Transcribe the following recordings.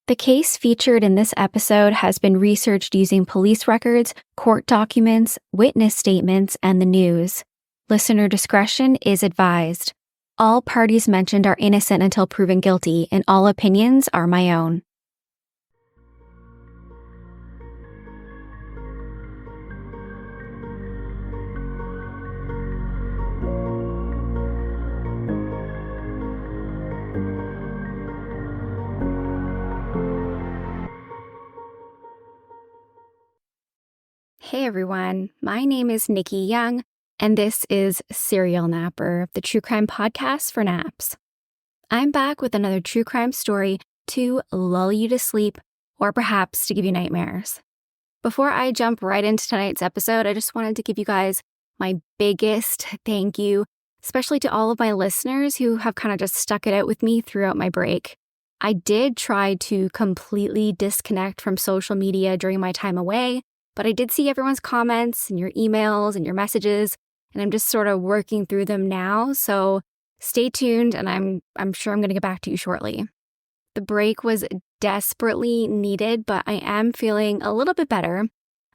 The case featured in this episode has been researched using police records, court documents, witness statements, and the news. Listener discretion is advised. All parties mentioned are innocent until proven guilty, and all opinions are my own. Hey everyone, my name is Nikki Young, and this is Serial Napper, the true crime podcast for naps. I'm back with another true crime story to lull you to sleep or perhaps to give you nightmares. Before I jump right into tonight's episode, I just wanted to give you guys my biggest thank you, especially to all of my listeners who have kind of just stuck it out with me throughout my break. I did try to completely disconnect from social media during my time away, but I did see everyone's comments and your emails and your messages, and I'm just sort of working through them now. So stay tuned, and I'm sure I'm going to get back to you shortly. The break was desperately needed, but I am feeling a little bit better.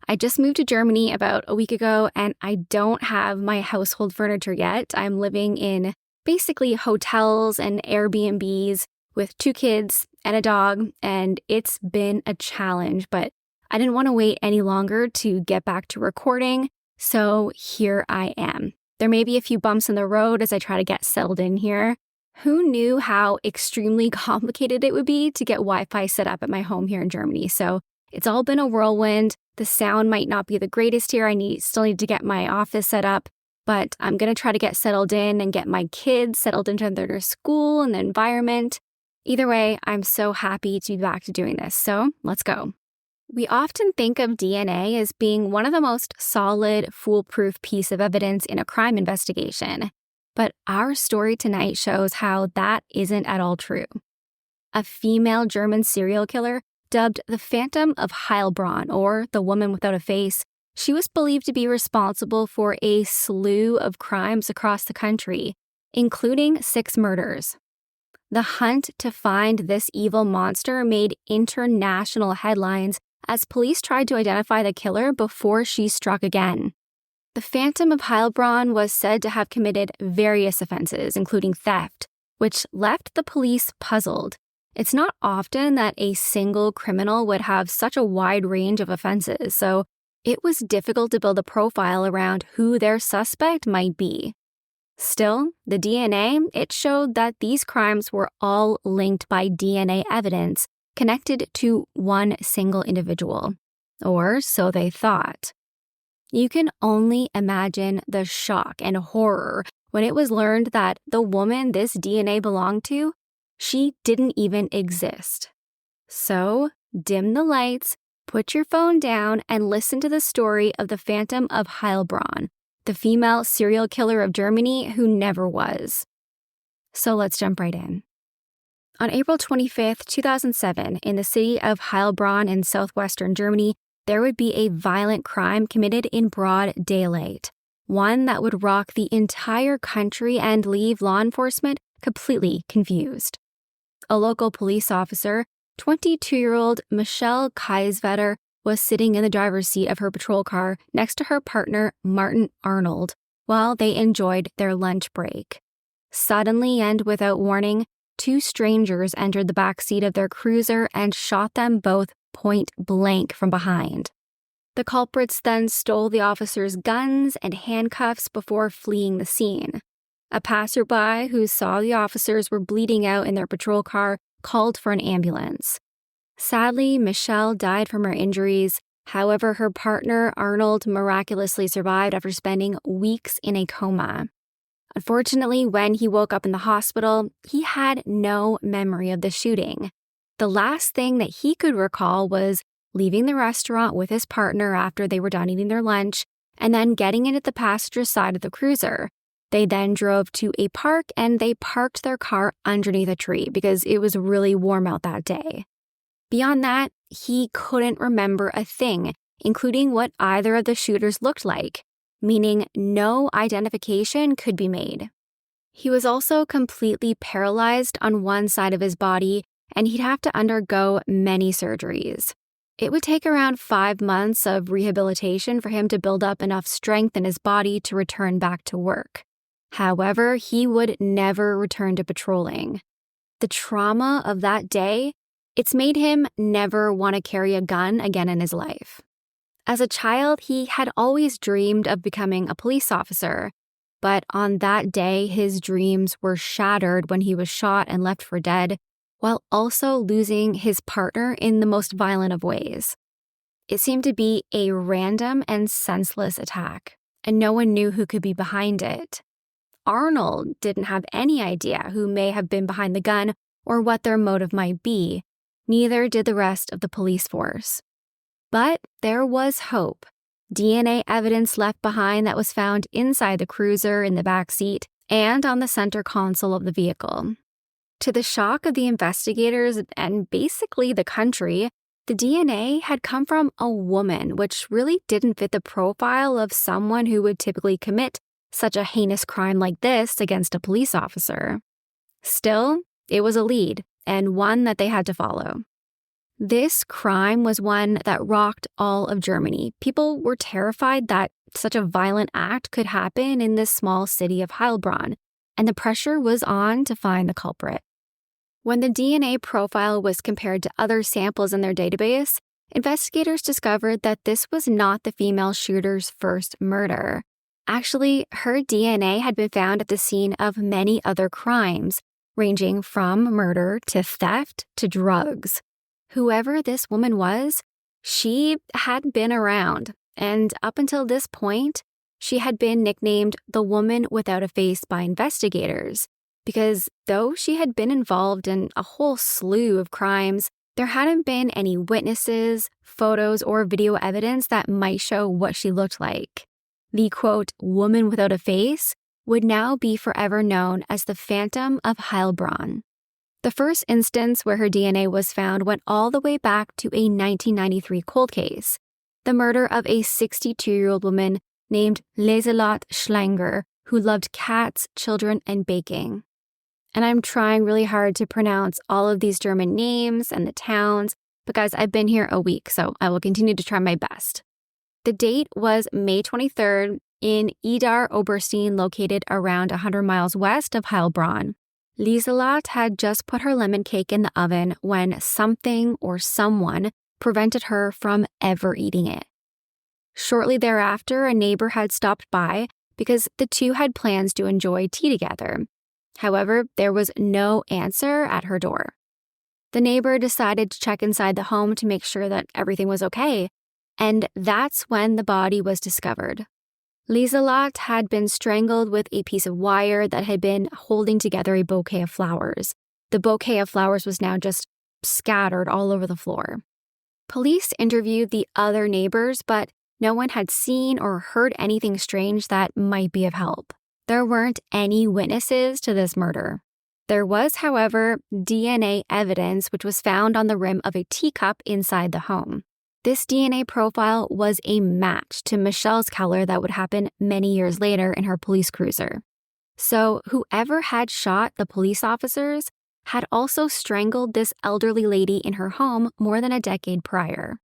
I just moved to Germany about a week ago, and I don't have my household furniture yet. I'm living in basically hotels and Airbnbs with 2 kids and a dog, and it's been a challenge, but I didn't want to wait any longer to get back to recording, so here I am. There may be a few bumps in the road as I try to get settled in here. Who knew how extremely complicated it would be to get Wi-Fi set up at my home here in Germany? So it's all been a whirlwind. The sound might not be the greatest here. Still need to get my office set up, but I'm going to try to get settled in and get my kids settled into their school and the environment. Either way, I'm so happy to be back to doing this, so let's go. We often think of DNA as being one of the most solid, foolproof piece of evidence in a crime investigation, but our story tonight shows how that isn't at all true. A female German serial killer dubbed the Phantom of Heilbronn, or the woman without a face, she was believed to be responsible for a slew of crimes across the country, including 6 murders. The hunt to find this evil monster made international headlines as police tried to identify the killer before she struck again. The Phantom of Heilbronn was said to have committed various offenses, including theft, which left the police puzzled. It's not often that a single criminal would have such a wide range of offenses, so it was difficult to build a profile around who their suspect might be. Still, the DNA, it showed that these crimes were all linked by DNA evidence connected to one single individual, or so they thought. You can only imagine the shock and horror when it was learned that the woman this DNA belonged to, she didn't even exist. So, dim the lights, put your phone down, and listen to the story of the Phantom of Heilbronn, the female serial killer of Germany who never was. So let's jump right in. On April 25th, 2007, in the city of Heilbronn in southwestern Germany, there would be a violent crime committed in broad daylight, one that would rock the entire country and leave law enforcement completely confused. A local police officer, 22-year-old Michelle Kaisvetter, was sitting in the driver's seat of her patrol car next to her partner, Martin Arnold, while they enjoyed their lunch break. Suddenly and without warning, 2 strangers entered the back seat of their cruiser and shot them both point blank from behind. The culprits then stole the officers' guns and handcuffs before fleeing the scene. A passerby who saw the officers were bleeding out in their patrol car called for an ambulance. Sadly, Michelle died from her injuries. However, her partner, Arnold, miraculously survived after spending weeks in a coma. Unfortunately, when he woke up in the hospital, he had no memory of the shooting. The last thing that he could recall was leaving the restaurant with his partner after they were done eating their lunch, and then getting into the passenger side of the cruiser. They then drove to a park, and they parked their car underneath a tree because it was really warm out that day. Beyond that, he couldn't remember a thing, including what either of the shooters looked like, meaning no identification could be made. He was also completely paralyzed on one side of his body, and he'd have to undergo many surgeries. It would take around 5 months of rehabilitation for him to build up enough strength in his body to return back to work. However, he would never return to patrolling. The trauma of that day, it's made him never want to carry a gun again in his life. As a child, he had always dreamed of becoming a police officer, but on that day, his dreams were shattered when he was shot and left for dead, while also losing his partner in the most violent of ways. It seemed to be a random and senseless attack, and no one knew who could be behind it. Arnold didn't have any idea who may have been behind the gun or what their motive might be. Neither did the rest of the police force. But there was hope. DNA evidence left behind that was found inside the cruiser in the back seat and on the center console of the vehicle. To the shock of the investigators and basically the country, the DNA had come from a woman, which really didn't fit the profile of someone who would typically commit such a heinous crime like this against a police officer. Still, it was a lead, and one that they had to follow. This crime was one that rocked all of Germany. People were terrified that such a violent act could happen in this small city of Heilbronn, and the pressure was on to find the culprit. When the DNA profile was compared to other samples in their database, investigators discovered that this was not the female shooter's first murder. Actually, her DNA had been found at the scene of many other crimes, ranging from murder to theft to drugs. Whoever this woman was, she had been around, and up until this point, she had been nicknamed the woman without a face by investigators, because though she had been involved in a whole slew of crimes, there hadn't been any witnesses, photos, or video evidence that might show what she looked like. The quote, woman without a face would now be forever known as the Phantom of Heilbronn. The first instance where her DNA was found went all the way back to a 1993 cold case, the murder of a 62-year-old woman named Lieselotte Schlanger, who loved cats, children, and baking. And I'm trying really hard to pronounce all of these German names and the towns because I've been here a week, so I will continue to try my best. The date was May 23rd in Idar Oberstein, located around 100 miles west of Heilbronn. Lieselotte had just put her lemon cake in the oven when something or someone prevented her from ever eating it. Shortly thereafter, a neighbor had stopped by because the two had plans to enjoy tea together. However, there was no answer at her door. The neighbor decided to check inside the home to make sure that everything was okay, and that's when the body was discovered. Lieselotte had been strangled with a piece of wire that had been holding together a bouquet of flowers. The bouquet of flowers was now just scattered all over the floor. Police interviewed the other neighbors, but no one had seen or heard anything strange that might be of help. There weren't any witnesses to this murder. There was, however, DNA evidence which was found on the rim of a teacup inside the home. This DNA profile was a match to Michelle's color that would happen many years later in her police cruiser. So whoever had shot the police officers had also strangled this elderly lady in her home more than a decade prior.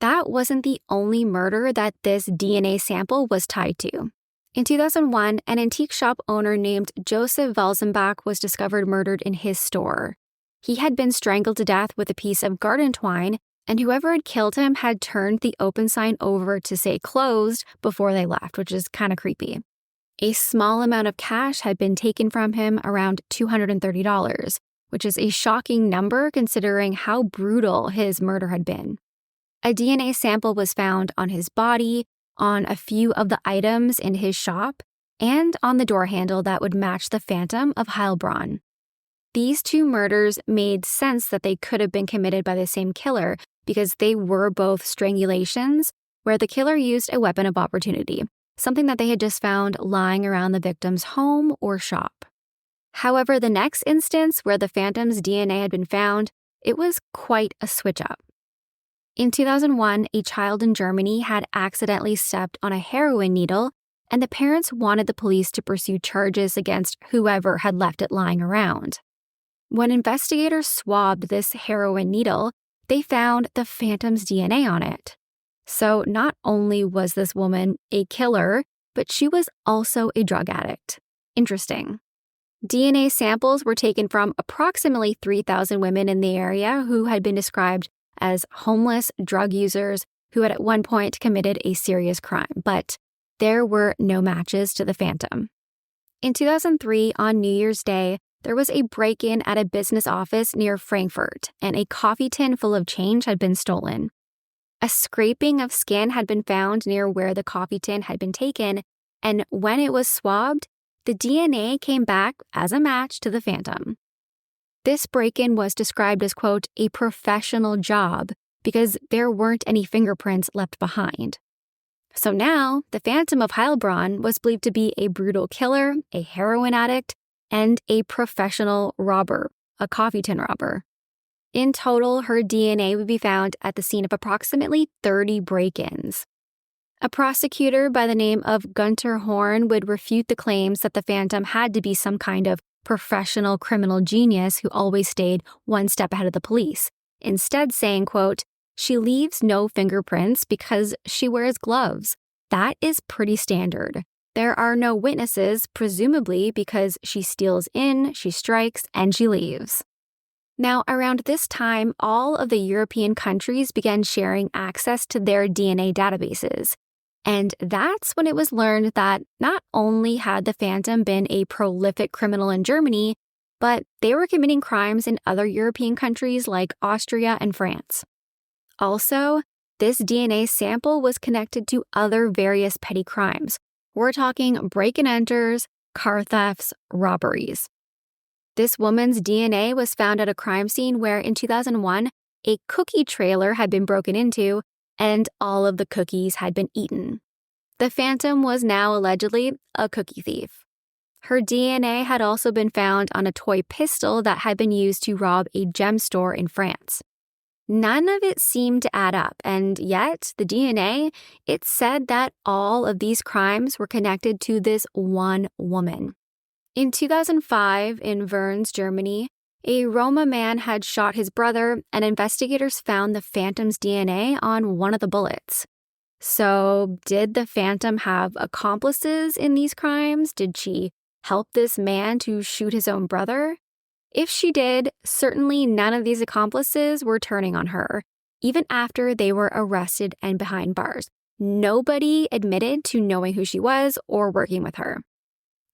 That wasn't the only murder that this DNA sample was tied to. In 2001, an antique shop owner named Joseph Walzenbach was discovered murdered in his store. He had been strangled to death with a piece of garden twine, and whoever had killed him had turned the open sign over to say closed before they left, which is kind of creepy. A small amount of cash had been taken from him, around $230, which is a shocking number considering how brutal his murder had been. A DNA sample was found on his body, on a few of the items in his shop, and on the door handle that would match the Phantom of Heilbronn. These two murders made sense that they could have been committed by the same killer because they were both strangulations where the killer used a weapon of opportunity, something that they had just found lying around the victim's home or shop. However, the next instance where the Phantom's DNA had been found, it was quite a switch-up. In 2001, a child in Germany had accidentally stepped on a heroin needle, and the parents wanted the police to pursue charges against whoever had left it lying around. When investigators swabbed this heroin needle, they found the Phantom's DNA on it. So not only was this woman a killer, but she was also a drug addict. Interesting. DNA samples were taken from approximately 3,000 women in the area who had been described as homeless drug users who had at one point committed a serious crime, but there were no matches to the Phantom. In 2003, on New Year's Day, there was a break-in at a business office near Frankfurt, and a coffee tin full of change had been stolen. A scraping of skin had been found near where the coffee tin had been taken, and when it was swabbed, the DNA came back as a match to the Phantom. This break-in was described as, quote, a professional job because there weren't any fingerprints left behind. So now, the Phantom of Heilbronn was believed to be a brutal killer, a heroin addict, and a professional robber, a coffee tin robber. In total, her DNA would be found at the scene of approximately 30 break-ins. A prosecutor by the name of Gunter Horn would refute the claims that the Phantom had to be some kind of professional criminal genius who always stayed one step ahead of the police, instead saying, quote, she leaves no fingerprints because she wears gloves. That is pretty standard. There are no witnesses, presumably because she steals in, she strikes, and she leaves. Now, around this time, all of the European countries began sharing access to their DNA databases. And that's when it was learned that not only had the Phantom been a prolific criminal in Germany, but they were committing crimes in other European countries like Austria and France. Also, this DNA sample was connected to other various petty crimes. We're talking break-and-enters, car thefts, robberies. This woman's DNA was found at a crime scene where, in 2001, a cookie trailer had been broken into and all of the cookies had been eaten. The Phantom was now allegedly a cookie thief. Her DNA had also been found on a toy pistol that had been used to rob a gem store in France. None of it seemed to add up, and yet the DNA, it said that all of these crimes were connected to this one woman. In 2005, in Worms, Germany, a Roma man had shot his brother, and investigators found the Phantom's DNA on one of the bullets. So, did the Phantom have accomplices in these crimes? Did she help this man to shoot his own brother? If she did, certainly none of these accomplices were turning on her, even after they were arrested and behind bars. Nobody admitted to knowing who she was or working with her.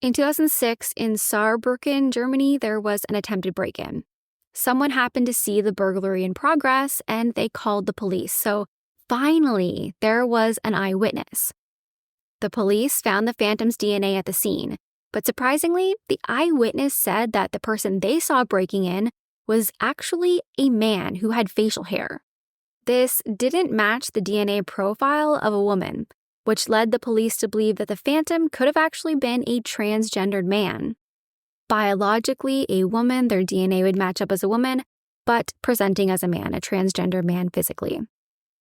In 2006, in Saarbrücken, Germany, there was an attempted break-in. Someone happened to see the burglary in progress, and they called the police. So finally, there was an eyewitness. The police found the Phantom's DNA at the scene, but surprisingly, the eyewitness said that the person they saw breaking in was actually a man who had facial hair. This didn't match the DNA profile of a woman, which led the police to believe that the Phantom could have actually been a transgendered man. Biologically, a woman, their DNA would match up as a woman, but presenting as a man, a transgender man physically.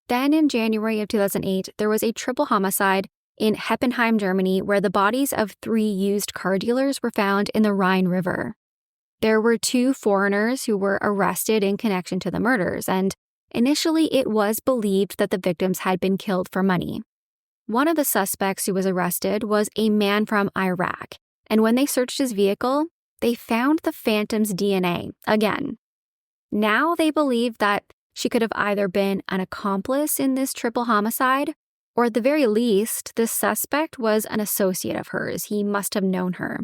Then in January of 2008, there was a triple homicide in Heppenheim, Germany, where the bodies of 3 used car dealers were found in the Rhine River. There were 2 foreigners who were arrested in connection to the murders, and initially it was believed that the victims had been killed for money. One of the suspects who was arrested was a man from Iraq, and when they searched his vehicle, they found the Phantom's DNA again. Now they believe that she could have either been an accomplice in this triple homicide, or at the very least, this suspect was an associate of hers. He must have known her.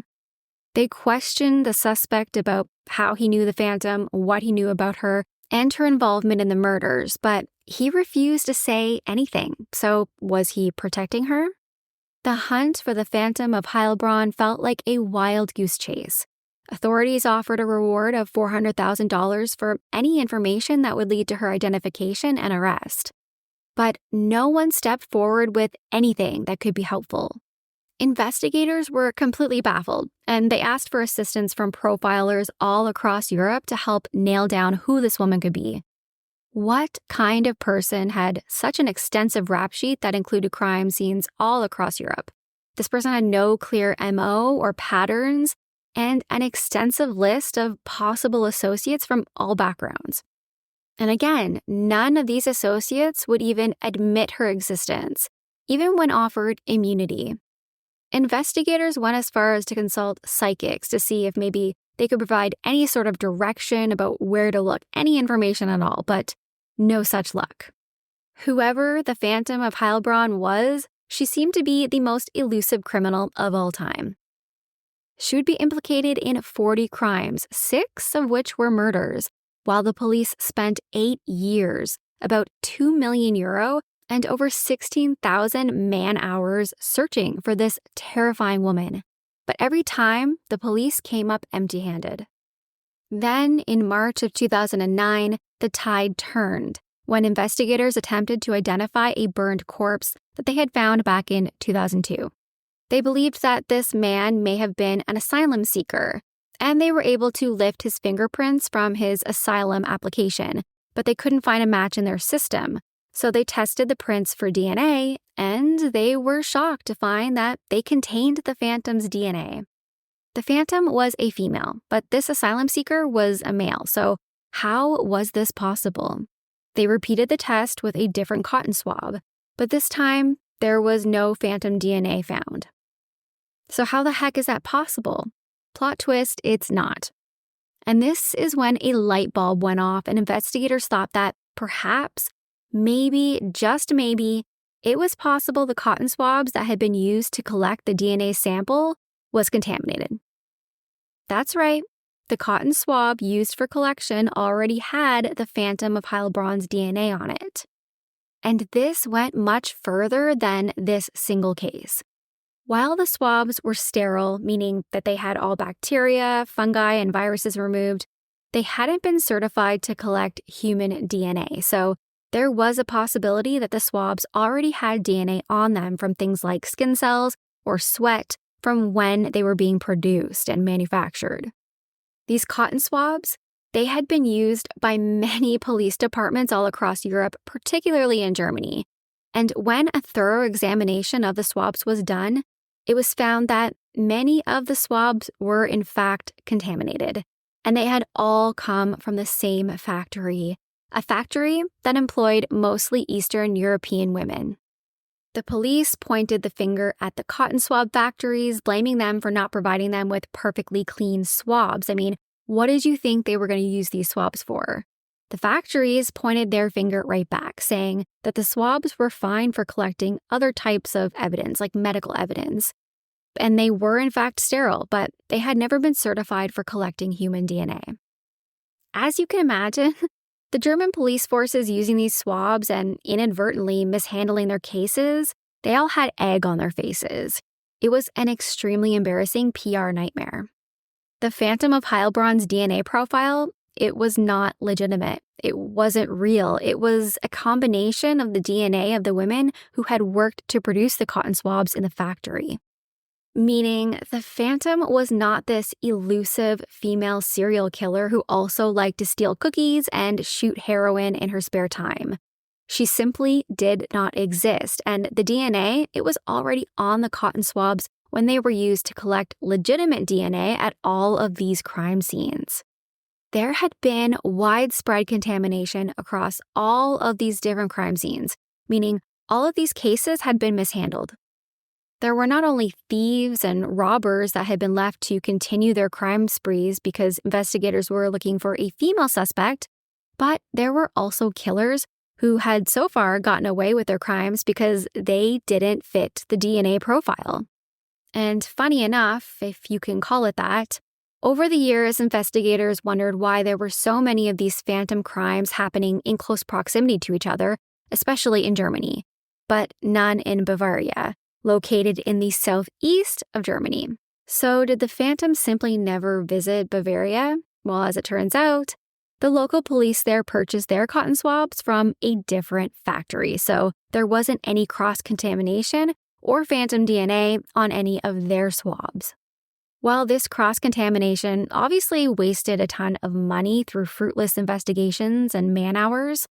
They questioned the suspect about how he knew the Phantom, what he knew about her, and her involvement in the murders, but he refused to say anything. So was he protecting her? The hunt for the Phantom of Heilbronn felt like a wild goose chase. Authorities offered a reward of $400,000 for any information that would lead to her identification and arrest. But no one stepped forward with anything that could be helpful. Investigators were completely baffled, and they asked for assistance from profilers all across Europe to help nail down who this woman could be. What kind of person had such an extensive rap sheet that included crime scenes all across Europe? This person had no clear MO or patterns, and an extensive list of possible associates from all backgrounds. And again, none of these associates would even admit her existence, even when offered immunity. Investigators went as far as to consult psychics to see if maybe they could provide any sort of direction about where to look, any information at all, but no such luck. Whoever the Phantom of Heilbronn was, she seemed to be the most elusive criminal of all time. She would be implicated in 40 crimes, 6 of which were murders, while the police spent 8 years, about €2 million, and over 16,000 man-hours searching for this terrifying woman. But every time, the police came up empty-handed. Then, in March of 2009, the tide turned when investigators attempted to identify a burned corpse that they had found back in 2002. They believed that this man may have been an asylum seeker, and they were able to lift his fingerprints from his asylum application, but they couldn't find a match in their system. So they tested the prints for DNA, and they were shocked to find that they contained the Phantom's DNA. The Phantom was a female, but this asylum seeker was a male, so how was this possible? They repeated the test with a different cotton swab, but this time there was no Phantom DNA found. So how the heck is that possible? Plot twist, it's not. And this is when a light bulb went off and investigators thought that perhaps, maybe, just maybe, it was possible the cotton swabs that had been used to collect the DNA sample was contaminated. That's right, the cotton swab used for collection already had the Phantom of Heilbronn's DNA on it. And this went much further than this single case. While the swabs were sterile, meaning that they had all bacteria, fungi, and viruses removed, they hadn't been certified to collect human DNA, so there was a possibility that the swabs already had DNA on them from things like skin cells or sweat from when they were being produced and manufactured. These cotton swabs, they had been used by many police departments all across Europe, particularly in Germany. And when a thorough examination of the swabs was done, it was found that many of the swabs were in fact contaminated, and they had all come from the same factory, a factory that employed mostly Eastern European women. The police pointed the finger at the cotton swab factories, blaming them for not providing them with perfectly clean swabs. I mean, what did you think they were going to use these swabs for? The factories pointed their finger right back, saying that the swabs were fine for collecting other types of evidence, like medical evidence. And they were in fact sterile, but they had never been certified for collecting human DNA. As you can imagine, the German police forces using these swabs and inadvertently mishandling their cases, they all had egg on their faces. It was an extremely embarrassing PR nightmare. The Phantom of Heilbronn's DNA profile, it was not legitimate. It wasn't real. It was a combination of the DNA of the women who had worked to produce the cotton swabs in the factory. Meaning the Phantom was not this elusive female serial killer who also liked to steal cookies and shoot heroin in her spare time. She simply did not exist, and the DNA, it was already on the cotton swabs when they were used to collect legitimate DNA at all of these crime scenes. There had been widespread contamination across all of these different crime scenes, meaning all of these cases had been mishandled. There were not only thieves and robbers that had been left to continue their crime sprees because investigators were looking for a female suspect, but there were also killers who had so far gotten away with their crimes because they didn't fit the DNA profile. And funny enough, if you can call it that, over the years, investigators wondered why there were so many of these phantom crimes happening in close proximity to each other, especially in Germany, but none in Bavaria, located in the southeast of Germany. So did the Phantom simply never visit Bavaria? Well, as it turns out, the local police there purchased their cotton swabs from a different factory, so there wasn't any cross-contamination or phantom DNA on any of their swabs. While this cross-contamination obviously wasted a ton of money through fruitless investigations and man-hours,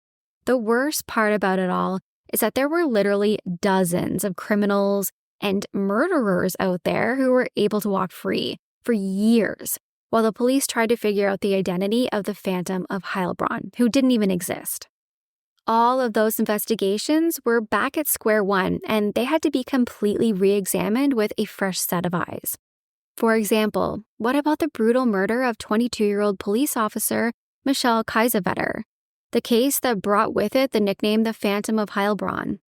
the worst part about it all is that there were literally dozens of criminals and murderers out there who were able to walk free for years while the police tried to figure out the identity of the Phantom of Heilbronn, who didn't even exist. All of those investigations were back at square one, and they had to be completely re-examined with a fresh set of eyes. For example, what about the brutal murder of 22-year-old police officer Michelle Kaiserwetter, the case that brought with it the nickname the Phantom of Heilbronn?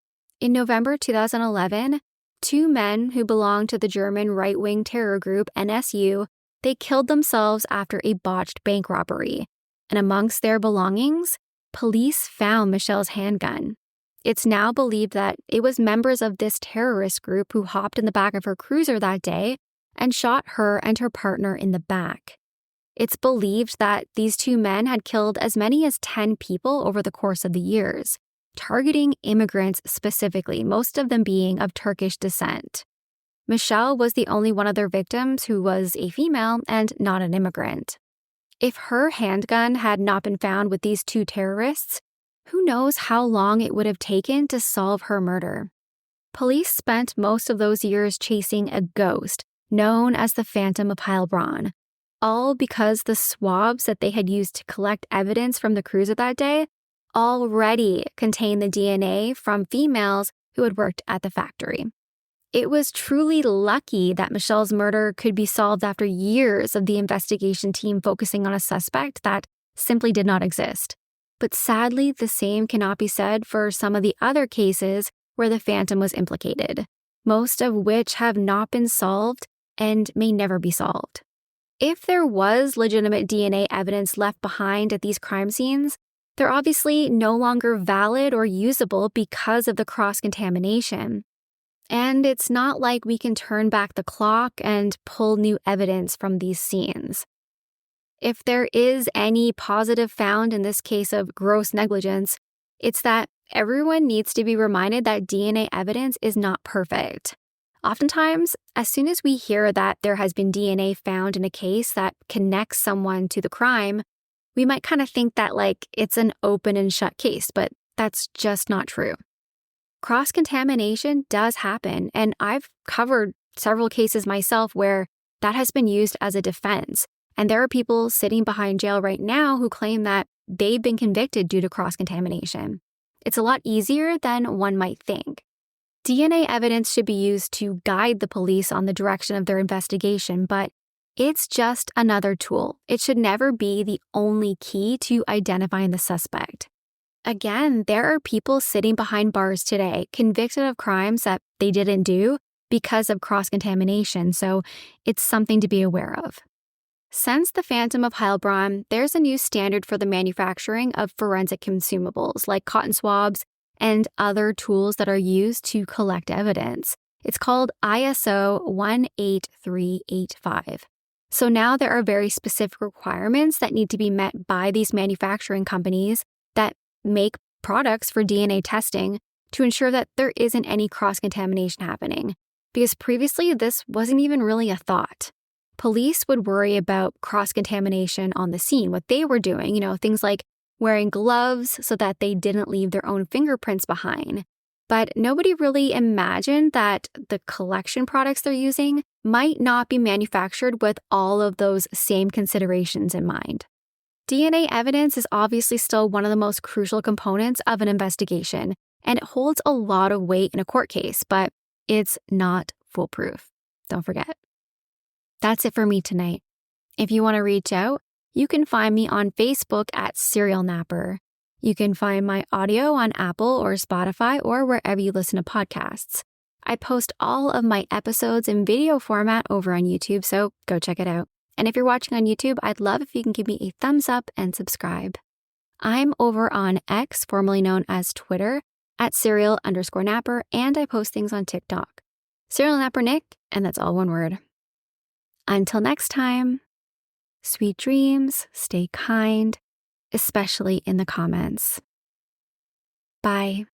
In November 2011, two men who belonged to the German right-wing terror group NSU, they killed themselves after a botched bank robbery. And amongst their belongings, police found Michelle's handgun. It's now believed that it was members of this terrorist group who hopped in the back of her cruiser that day and shot her and her partner in the back. It's believed that these two men had killed as many as 10 people over the course of the years, targeting immigrants specifically, most of them being of Turkish descent. Michelle was the only one of their victims who was a female and not an immigrant. If her handgun had not been found with these two terrorists, who knows how long it would have taken to solve her murder. Police spent most of those years chasing a ghost known as the Phantom of Heilbronn, all because the swabs that they had used to collect evidence from the cruiser that day already contained the DNA from females who had worked at the factory. It was truly lucky that Michelle's murder could be solved after years of the investigation team focusing on a suspect that simply did not exist. But sadly, the same cannot be said for some of the other cases where the Phantom was implicated, most of which have not been solved and may never be solved. If there was legitimate DNA evidence left behind at these crime scenes, they're obviously no longer valid or usable because of the cross-contamination. And it's not like we can turn back the clock and pull new evidence from these scenes. If there is any positive found in this case of gross negligence, it's that everyone needs to be reminded that DNA evidence is not perfect. Oftentimes, as soon as we hear that there has been DNA found in a case that connects someone to the crime, we might kind of think that it's an open and shut case, but that's just not true. Cross-contamination does happen, and I've covered several cases myself where that has been used as a defense, and there are people sitting behind jail right now who claim that they've been convicted due to cross-contamination. It's a lot easier than one might think. DNA evidence should be used to guide the police on the direction of their investigation, but it's just another tool. It should never be the only key to identifying the suspect. Again, there are people sitting behind bars today convicted of crimes that they didn't do because of cross-contamination, so it's something to be aware of. Since the Phantom of Heilbronn, there's a new standard for the manufacturing of forensic consumables like cotton swabs and other tools that are used to collect evidence. It's called ISO 18385. So now there are very specific requirements that need to be met by these manufacturing companies that make products for DNA testing to ensure that there isn't any cross-contamination happening, because previously this wasn't even really a thought. Police would worry about cross-contamination on the scene, what they were doing, things like wearing gloves so that they didn't leave their own fingerprints behind. But nobody really imagined that the collection products they're using might not be manufactured with all of those same considerations in mind. DNA evidence is obviously still one of the most crucial components of an investigation, and it holds a lot of weight in a court case, but it's not foolproof. Don't forget. That's it for me tonight. If you want to reach out, you can find me on Facebook at Serial Napper. You can find my audio on Apple or Spotify or wherever you listen to podcasts. I post all of my episodes in video format over on YouTube, so go check it out. And if you're watching on YouTube, I'd love if you can give me a thumbs up and subscribe. I'm over on X, formerly known as Twitter, at serial_napper, and I post things on TikTok. Serial Napper Nick, and that's all one word. Until next time, sweet dreams, stay kind, especially in the comments. Bye.